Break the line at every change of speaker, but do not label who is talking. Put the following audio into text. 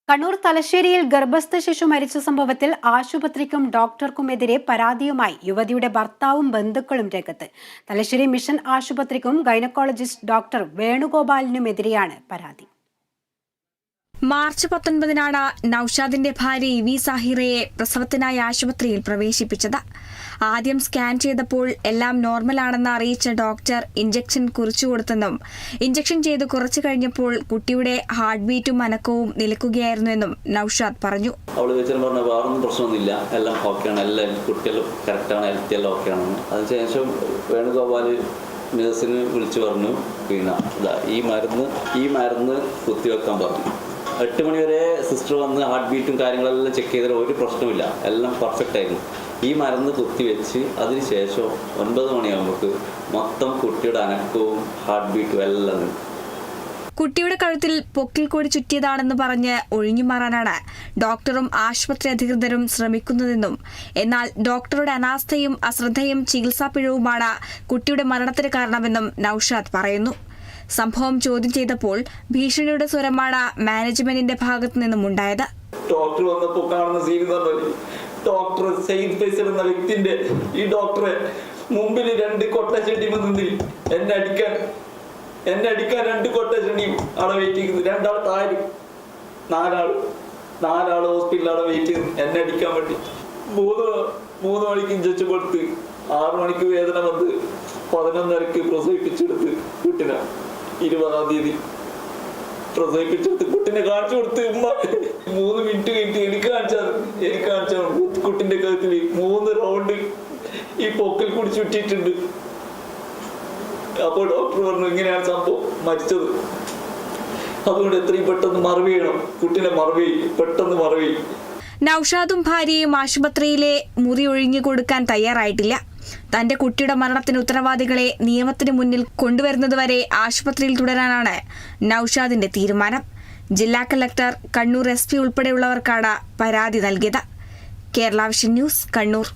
കണ്ണൂർ തലശ്ശേരിയിൽ ഗർഭസ്ഥ ശിശു മരിച്ച സംഭവത്തിൽ ആശുപത്രിക്കും ഡോക്ടർക്കുമെതിരെ പരാതിയുമായി യുവതിയുടെ ഭർത്താവും ബന്ധുക്കളും രംഗത്ത്. തലശ്ശേരി മിഷൻ ആശുപത്രിക്കും ഗൈനക്കോളജിസ്റ്റ് ഡോക്ടർ വേണുഗോപാലിനുമെതിരെയാണ് പരാതി.
മാർച്ച് 19-നാണ് നൌഷാദിന്റെ ഭാര്യ ഇവി സാഹിറയെ പ്രസവത്തിനായി ആശുപത്രിയിൽ പ്രവേശിപ്പിച്ചത്. ആദ്യം സ്കാൻ ചെയ്തപ്പോൾ എല്ലാം നോർമലാണെന്ന് അറിയിച്ച ഡോക്ടർ ഇഞ്ചക്ഷൻ കുറിച്ചുകൊടുത്തെന്നും ഇഞ്ചക്ഷൻ ചെയ്ത് കുറച്ചു കഴിഞ്ഞപ്പോൾ കുട്ടിയുടെ ഹാർട്ട് ബീറ്റും അനക്കവും നിലയ്ക്കുകയായിരുന്നുവെന്നും നൌഷാദ് പറഞ്ഞു.
വേറൊന്നും പ്രശ്നമൊന്നുമില്ല, എല്ലാം ഓക്കെയാണ്, എല്ലാം കുട്ടികളും കറക്റ്റാണ്, ഹെൽത്തി എല്ലാം ഓക്കെയാണെന്ന്. അതിനുശേഷം വേണുഗോപാൽ നേഴ്സിന് വിളിച്ചു പറഞ്ഞു, പിന്നെ ഈ മരുന്ന് കുത്തിവെക്കാൻ പറഞ്ഞു. 8 മണി വരെ സിസ്റ്റർ വന്ന് ഹാർട്ട് ബീറ്റും കാര്യങ്ങളെല്ലാം ചെക്ക് ചെയ്താൽ ഒരു പ്രശ്നമില്ല, എല്ലാം പെർഫെക്റ്റ് ആയിരുന്നു. ഈ മരുന്ന് കുത്തിവെച്ച് അതിനുശേഷം 9 മണിയാകുമ്പോൾ മൊത്തം കുട്ടിയുടെ അനക്കവും ഹാർട്ട് ബീറ്റും എല്ലാം.
കുട്ടിയുടെ കഴുത്തിൽ പൊക്കിൽ കൂടി ചുറ്റിയതാണെന്ന് പറഞ്ഞ് ഒഴിഞ്ഞുമാറാനാണ് ഡോക്ടറും ആശുപത്രി അധികൃതരും ശ്രമിക്കുന്നതെന്നും, എന്നാൽ ഡോക്ടറുടെ അനാസ്ഥയും അശ്രദ്ധയും ചികിത്സാ പിഴവുമാണ് കുട്ടിയുടെ മരണത്തിന് കാരണമെന്നും നൌഷാദ് പറയുന്നു. സംഭവം ചോദ്യം ചെയ്തപ്പോൾ ഭീഷണിയുടെ സ്വരമാണ് മാനേജ്മെന്റിന്റെ ഭാഗത്തു നിന്നും ഉണ്ടായത്.
ഡോക്ടർ വന്നപ്പോൾ കാണുന്ന സീൻ ഡോക്ടർ സെയ്ദ് ഫൈസൽ എന്ന വ്യക്തിന്റെ ഈ ഡോക്ടറെ മുമ്പിൽ 2 കൊട്ടച്ചെടി മുന്നിൽ എന്നെ അടിക്കാൻ 2 കൊട്ടച്ചെടിയും അവിടെ വെയിറ്റ് ചെയ്യുന്നു. 2 ആൾ താഴെ, 4 ആൾ ഹോസ്പിറ്റലിൽ അവിടെ വെയിറ്റ് ചെയ്യുന്നു എന്നെ അടിക്കാൻ വേണ്ടി. 3 മണിക്ക് ഇഞ്ചക്ഷൻ കൊടുത്ത് 6 മണിക്ക് വേദന വന്ന് 11:30 പ്രസവിപ്പിച്ചെടുത്ത് കുട്ടിനെ 20-ാം തീയതി പ്രസവിപ്പിച്ചെടുത്ത് കുട്ടിനെ കാണിച്ചു കൊടുത്ത് 3 മിനിറ്റ് കഴിഞ്ഞിട്ട് എനിക്ക് കാണിച്ചാൽ കുട്ടിന്റെ കഴുത്തിൽ 3 റൗണ്ട് ഈ പൊക്കിൽ കൂടി ചുറ്റിയിട്ടുണ്ട്. അപ്പോൾ ഡോക്ടർ പറഞ്ഞു ഇങ്ങനെയാണ് സംഭവം, മരിച്ചത്. അതുകൊണ്ട് എത്രയും പെട്ടെന്ന് മറവി ചെയ്യണം, കുട്ടിനെ പെട്ടെന്ന് മറവി.
നൌഷാദും ഭാര്യയും ആശുപത്രിയിലെ മുറി ഒഴിഞ്ഞു കൊടുക്കാൻ തയ്യാറായിട്ടില്ല. തന്റെ കുട്ടിയുടെ മരണത്തിന് ഉത്തരവാദികളെ നിയമത്തിന് മുന്നിൽ കൊണ്ടുവരുന്നതുവരെ ആശുപത്രിയിൽ തുടരാനാണ് നൌഷാദിന്റെ തീരുമാനം. ജില്ലാ കളക്ടർ, കണ്ണൂർ SP ഉൾപ്പെടെയുള്ളവർക്കാണ് പരാതി നൽകിയത്. Kerala vision news, Kannur.